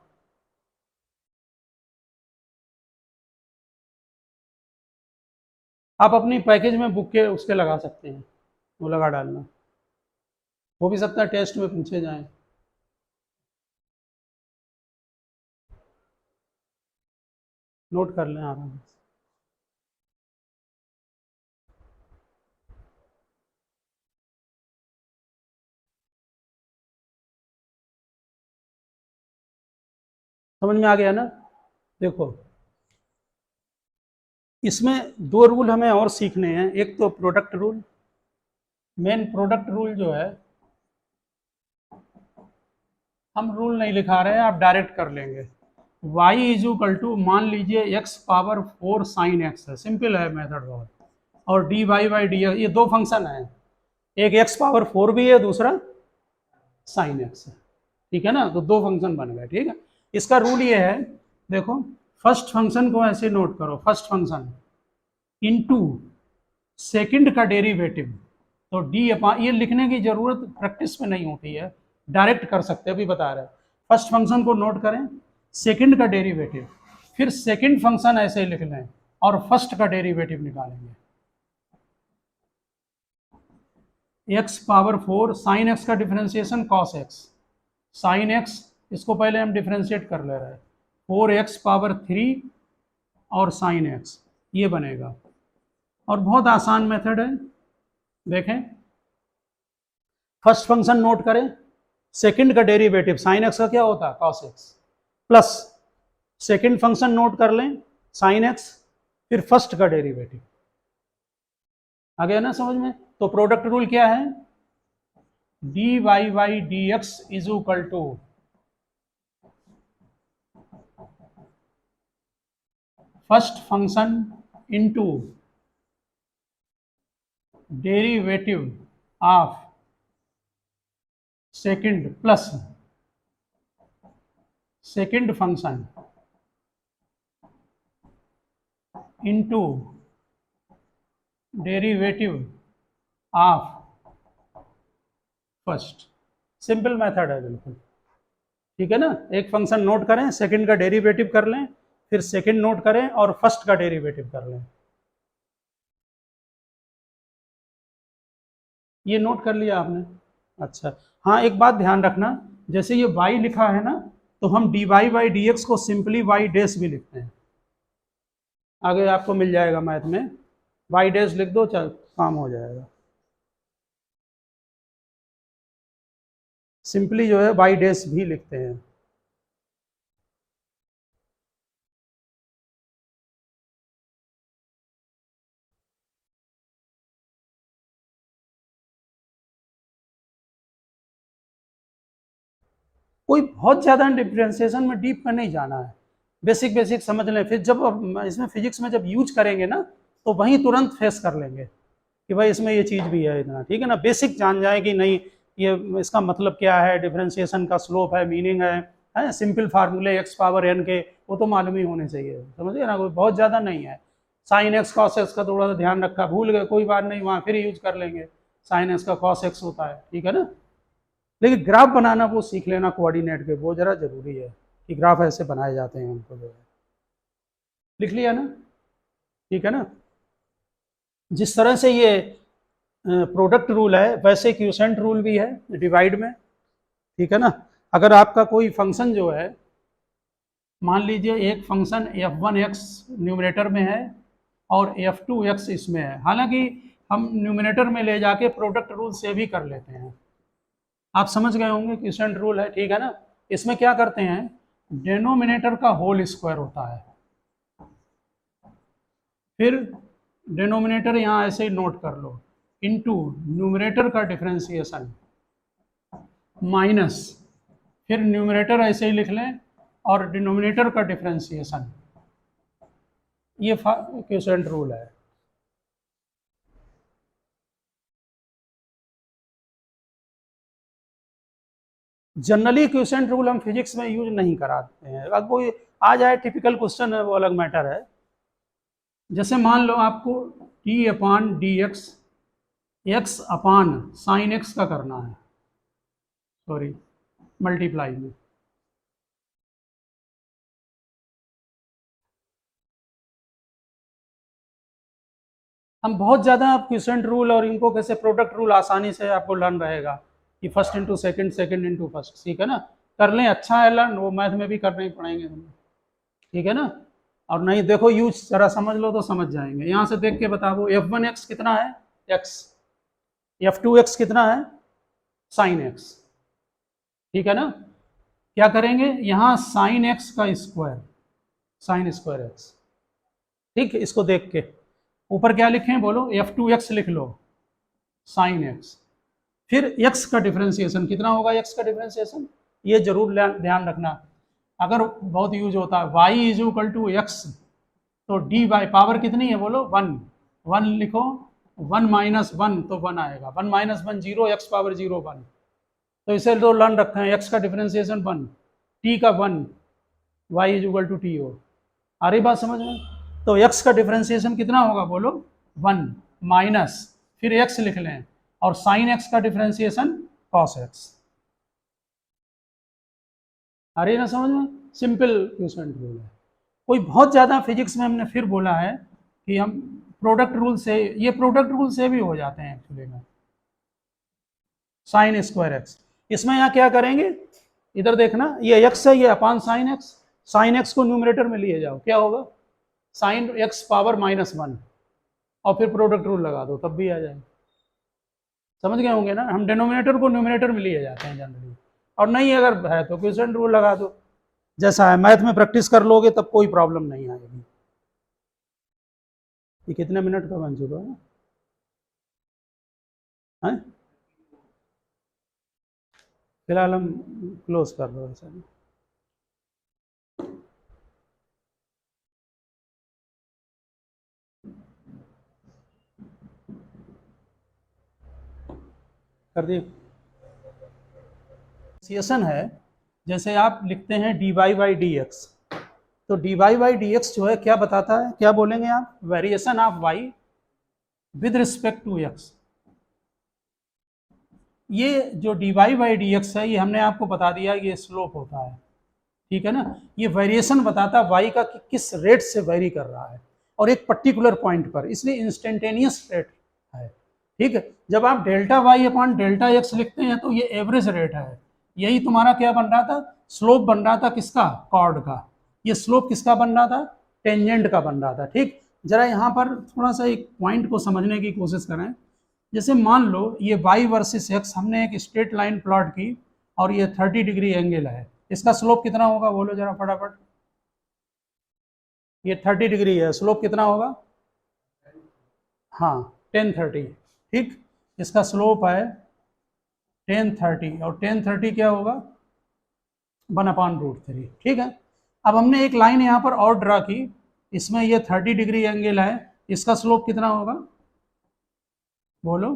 आप अपनी पैकेज में बुक के उसके लगा सकते हैं, वो लगा डालना, हो भी सकता है टेस्ट में पूछे जाएं। नोट कर लें आराम से। समझ में आ गया ना। देखो इसमें 2 रूल हमें और सीखने हैं। एक तो product rule, main product rule जो है, हम रूल नहीं लिखा रहे हैं, आप डायरेक्ट कर लेंगे। y इज इक्वल टू, मान लीजिए x पावर 4 साइन x है, सिंपल है मेथड बहुत। और dy बाई डी, ये दो फंक्शन है, एक x पावर 4 भी है, दूसरा साइन x है, ठीक है ना। तो दो फंक्शन बन गए, ठीक है। इसका रूल ये है, देखो फर्स्ट फंक्शन को ऐसे नोट करो, फर्स्ट फंक्शन इनटू सेकंड का डेरिवेटिव, तो डी अपान, ये लिखने की जरूरत प्रैक्टिस में नहीं होती है, डायरेक्ट कर सकते हैं, अभी बता रहे हैं। फर्स्ट फंक्शन को नोट करें, सेकंड का डेरिवेटिव, फिर सेकंड फंक्शन ऐसे ही लिख लें और फर्स्ट का डेरिवेटिव निकालेंगे। x पावर 4 साइन x का differentiation cos x, sine x, इसको पहले हम डिफरेंशिएट कर ले रहे हैं, 4x पावर 3 और साइन x, ये बनेगा। और बहुत आसान मेथड है, देखें फर्स्ट फंक्शन नोट करें, सेकंड का डेरिवेटिव साइन एक्स का क्या होता है, cos x, plus second function note कर लें साइन एक्स, फिर फर्स्ट का डेरिवेटिव। आ गया ना समझ में। तो प्रोडक्ट रूल क्या है, dy by D X is equal to first function into derivative of second plus second function into derivative of first, simple method है बिल्कुल, ठीक है ना। एक फंक्शन नोट करें, सेकंड का डेरिवेटिव कर लें, फिर सेकंड नोट करें और फर्स्ट का डेरिवेटिव कर लें। ये नोट कर लिया आपने? अच्छा, हाँ एक बात ध्यान रखना, जैसे ये y लिखा है ना, तो हम dy बाई डी एक्स को सिंपली y डैश भी लिखते हैं, आगे आपको मिल जाएगा मैथ में, y डैश लिख दो, चल काम हो जाएगा। सिंपली जो है y डैश भी लिखते हैं। कोई बहुत ज़्यादा डिफ्रेंसिएशन में डीप में नहीं जाना है, बेसिक बेसिक समझ लें, फिर जब इसमें फिजिक्स में जब यूज करेंगे ना, तो वहीं तुरंत फेस कर लेंगे कि भाई इसमें ये चीज़ भी है इतना, ठीक है ना। बेसिक जान जाए कि नहीं ये इसका मतलब क्या है, डिफ्रेंसिएशन का स्लोप है, मीनिंग है सिंपल फार्मूले एक्स पावर एन के, वो तो मालूम ही होने चाहिए, समझिए ना, कोई बहुत ज़्यादा नहीं है। साइन एक्स कॉस एक्स का थोड़ा सा ध्यान रखा, भूल गए कोई बात नहीं, वहाँ फिर यूज कर लेंगे, साइन एक्स का कॉस एक्स होता है, ठीक है ना। लेकिन ग्राफ बनाना वो सीख लेना कोऑर्डिनेट के, वो जरा जरूरी है कि ग्राफ ऐसे बनाए जाते हैं, उनको जो है लिख लिया ना, ठीक है ना। जिस तरह से ये प्रोडक्ट रूल है, वैसे क्यूसेंट रूल भी है डिवाइड में, ठीक है ना। अगर आपका कोई फंक्शन जो है, मान लीजिए एक फंक्शन f1x न्यूमरेटर में है और f2x इसमें है, हालांकि हम न्यूमरेटर में ले जाके प्रोडक्ट रूल से भी कर लेते हैं, आप समझ गए होंगे, क्यूसेंट रूल है, ठीक है ना। इसमें क्या करते हैं, डेनोमिनेटर का होल स्क्वायर होता है, फिर डेनोमिनेटर यहाँ ऐसे ही नोट कर लो, इनटू न्यूमरेटर का डिफरेंशिएशन माइनस, फिर न्यूमरेटर ऐसे ही लिख लें और डिनोमिनेटर का डिफरेंशिएशन, ये क्यूसेंट रूल है। जनरली क्वेश्चन रूल हम फिजिक्स में यूज नहीं कराते हैं, अगर कोई आ जाए टिपिकल क्वेश्चन है वो अलग मैटर है। जैसे मान लो आपको T upon D X, X upon sine X का करना है, सॉरी मल्टीप्लाई में, हम बहुत ज़्यादा क्वेश्चन रूल और इनको कैसे प्रोडक्ट रूल आसानी से आपको लर्न रहेगा कि first into second, second into first, ठीक है ना। कर लें, अच्छा है लर्न, वो मैथ में भी करने ही पड़ेंगे हमें, ठीक है ना। और नहीं देखो यूज जरा समझ लो तो समझ जाएंगे, यहाँ से देख के बता दो f1x कितना है x, f2x कितना है साइन x, ठीक है ना। क्या करेंगे, यहाँ साइन x का स्क्वायर, साइन स्क्वायर x, ठीक है, इसको देख के ऊपर क्या लिखें बोलो, f2x लिख लो साइन x, फिर x का डिफरेंशिएशन कितना होगा, x का डिफरेंशिएशन ये जरूर ध्यान रखना, अगर बहुत यूज होता है y is equal to X, तो डी बाई पावर कितनी है बोलो 1, 1 लिखो, 1 माइनस 1 तो 1 आएगा, 1 माइनस 1 0, एक्स पावर 0 1, तो इसे तो लर्न रखते हैं, x का डिफरेंशिएशन 1, t का 1, y is equal to T हो, आ रही बात समझ में। तो x का डिफरेंशिएशन कितना होगा बोलो 1 माइनस, फिर x लिख लें और साइन x का डिफरेंशिएशन कॉस x, आ रही है ना समझ में, सिंपल क्वेश्चन रूल है। कोई बहुत ज़्यादा फिजिक्स में हमने फिर बोला है कि हम प्रोडक्ट रूल से, ये प्रोडक्ट रूल से भी हो जाते हैं एक्चुअली में, साइन स्क्वायर एक्स, इसमें यहाँ क्या करेंगे, इधर देखना ये एक्स है, ये अपान साइन एक्स, साइन एक्स को न्यूमरेटर में लिए जाओ, क्या होगा साइन एक्स पावर -1, और फिर प्रोडक्ट रूल लगा दो तब भी आ जाएगा, समझ गए होंगे ना। हम डिनोमिनेटर को न्यूमरेटर में लिए जाते हैं जनरली, और नहीं अगर है तो क्वेश्चन रूल लगा दो, जैसा है मैथ में प्रैक्टिस कर लोगे तब कोई प्रॉब्लम नहीं आएगी। ये कितने मिनट का बन चुका है? फिलहाल हम क्लोज कर रहे हैं सर, कर दिए। सीएसन है, जैसे आप लिखते हैं D Y by D X, तो D Y by D X जो है क्या बताता है, क्या बोलेंगे आप, variation of Y with respect to X, ये जो dy बाई डी एक्स है, ये हमने आपको बता दिया ये स्लोप होता है, ठीक है ना। ये वेरिएशन बताता है y का कि किस रेट से वेरी कर रहा है और एक पर्टिकुलर पॉइंट पर, इसलिए इंस्टेंटेनियस रेट है, ठीक है। जब आप delta Y upon delta X लिखते हैं तो ये एवरेज रेट है, यही तुम्हारा क्या बन रहा था, स्लोप बन रहा था किसका, कॉर्ड का। ये स्लोप किसका बन रहा था, टेंजेंट का बन रहा था, ठीक। जरा यहाँ पर थोड़ा सा एक पॉइंट को समझने की कोशिश करें। जैसे मान लो ये y वर्सेस x, हमने एक स्ट्रेट लाइन प्लॉट की और ये 30 डिग्री एंगल है, इसका स्लोप कितना होगा बोलो जरा फटाफट। ये 30 डिग्री है, स्लोप कितना होगा, हाँ 1030, ठीक। इसका स्लोप है 1030 और 1030 क्या होगा 1/√3, ठीक है। अब हमने एक लाइन यहाँ पर और ड्रा की, इसमें ये 30 डिग्री एंगल है, इसका स्लोप कितना होगा बोलो,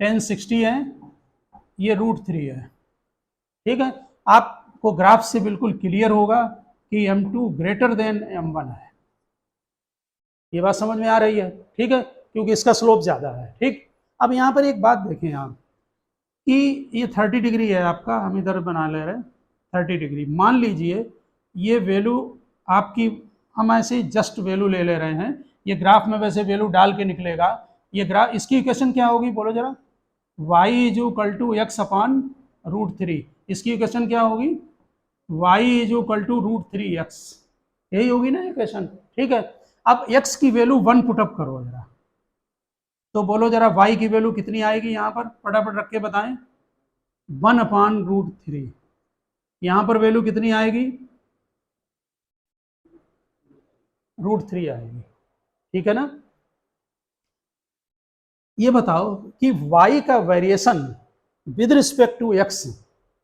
1060 है, ये √3 है, ठीक है। आपको ग्राफ से बिल्कुल क्लियर होगा कि m2 ग्रेटर देन m1 है, ये बात समझ में आ रही है, ठीक है, क्योंकि इसका स्लोप ज़्यादा है, ठीक। अब यहाँ पर एक बात देखें आप कि ये 30 डिग्री है आपका, हम इधर बना ले रहे हैं 30 डिग्री, मान लीजिए ये वैल्यू आपकी, हम ऐसे जस्ट वैल्यू ले ले रहे हैं, ये ग्राफ में वैसे वैल्यू डाल के निकलेगा, ये ग्राफ, इसकी इक्वेशन क्या होगी बोलो जरा, y = x/√3, इसकी इक्वेशन क्या होगी, y = √3x, यही होगी ना इक्वेशन, ठीक है। अब x की वैल्यू 1 पुटअप करो जरा, तो बोलो जरा y की वैल्यू कितनी आएगी, यहाँ पर फटाफट रख के बताएं, 1/√3, यहाँ पर वैल्यू कितनी आएगी, √3 आएगी, ठीक है ना। ये बताओ कि y का variation with respect to x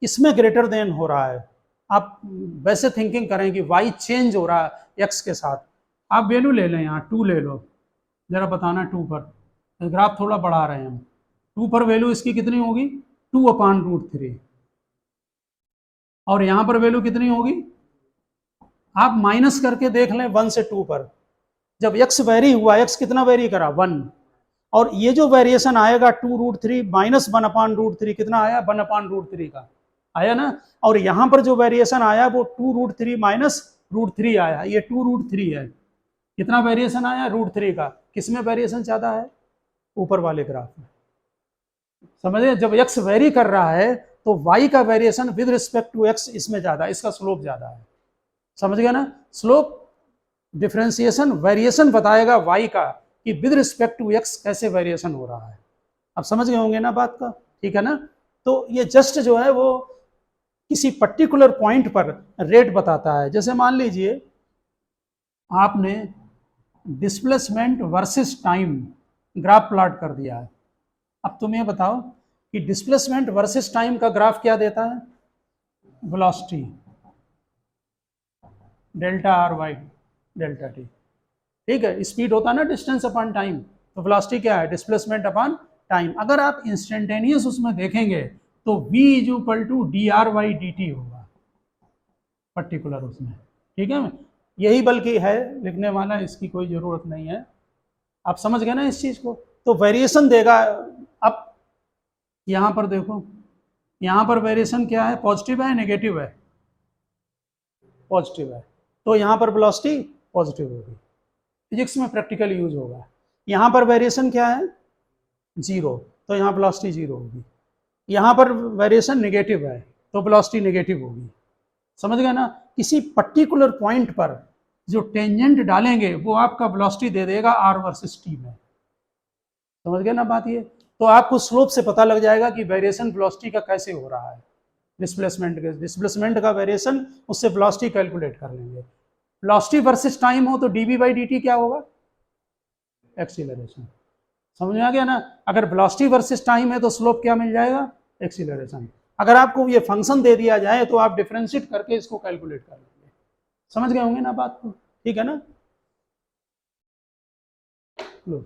इसमें ग्रेटर देन हो रहा है, आप वैसे थिंकिंग करें कि y चेंज हो रहा है x के साथ, आप वैल्यू ले लें, यहाँ 2 ले लो, जरा बताना 2 पर, ग्राफ थोड़ा बढ़ा रहे हैं हम, 2 पर वैल्यू इसकी कितनी होगी 2/√3, और यहाँ पर वैल्यू कितनी होगी, आप माइनस करके देख लें 1 से 2 पर, जब x वेरी हुआ, x कितना वेरी करा 1, और ये जो वेरिएशन आएगा 2√3 माइनस 1/√3 कितना आया 1/√3 का आया ना, और यहाँ पर जो वेरिएशन आया वो 2√3 माइनस √3 आया, ये 2√3 है, कितना वेरिएशन आया √3 का, किसमें वेरिएशन ज़्यादा है, ऊपर वाले ग्राफ में, समझे। जब x वेरी कर रहा है तो y का variation with respect to x इसमें ज़्यादा, इसका स्लोप ज़्यादा है, समझ गया ना। स्लोप डिफ्रेंसिएशन वेरिएशन बताएगा y का कि विद रिस्पेक्ट टू x कैसे वेरिएशन हो रहा है, अब समझ गए होंगे ना बात का, ठीक है ना। तो ये जस्ट जो है वो किसी पर्टिकुलर पॉइंट पर रेट बताता है। जैसे मान लीजिए आपने displacement versus time graph plot कर दिया है, अब तुम ये बताओ कि डिस्प्लेसमेंट वर्सेस टाइम का ग्राफ क्या देता है, velocity delta R Y delta T, ठीक है। स्पीड होता है ना डिस्टेंस अपॉन टाइम, तो वेलोसिटी क्या है डिस्प्लेसमेंट अपॉन टाइम। अगर आप इंस्टेंटेनियस उसमें देखेंगे तो v = dr/dt होगा पर्टिकुलर उसमें, ठीक है, यही बल्कि है लिखने वाला, इसकी कोई ज़रूरत नहीं है, आप समझ गए ना इस चीज़ को। तो वेरिएशन देगा, अब यहाँ पर देखो, यहाँ पर वेरिएशन क्या है, पॉजिटिव है नेगेटिव है, पॉजिटिव है, तो यहाँ पर वेलोसिटी पॉजिटिव होगी, फिजिक्स में प्रैक्टिकल यूज होगा। यहाँ पर वेरिएशन क्या है 0, तो यहाँ वेलोसिटी 0 होगी, यहाँ पर वेरिएशन नेगेटिव है तो वेलोसिटी नेगेटिव होगी, समझ गए ना। किसी पर्टिकुलर पॉइंट पर जो टेंजेंट डालेंगे वो आपका वेलोसिटी दे देगा r वर्सेस t में, समझ गए ना बात ये। तो आपको स्लोप से पता लग जाएगा कि वेरिएशन वेलोसिटी का कैसे हो रहा है, डिस्प्लेसमेंट का वेरिएशन, उससे वेलोसिटी कैलकुलेट कर लेंगे। वेलोसिटी वर्सेस टाइम हो तो dv/dt क्या होगा, एक्सीलरेशन, समझ में आ गया ना। अगर वेलोसिटी वर्सेस टाइम है तो स्लोप क्या मिल जाएगा, एक्सीलरेशन। अगर आपको ये फंक्शन दे दिया जाए तो आप डिफरेंशिएट करके इसको कैलकुलेट कर लेंगे, समझ गए होंगे ना बात को, ठीक है ना। लो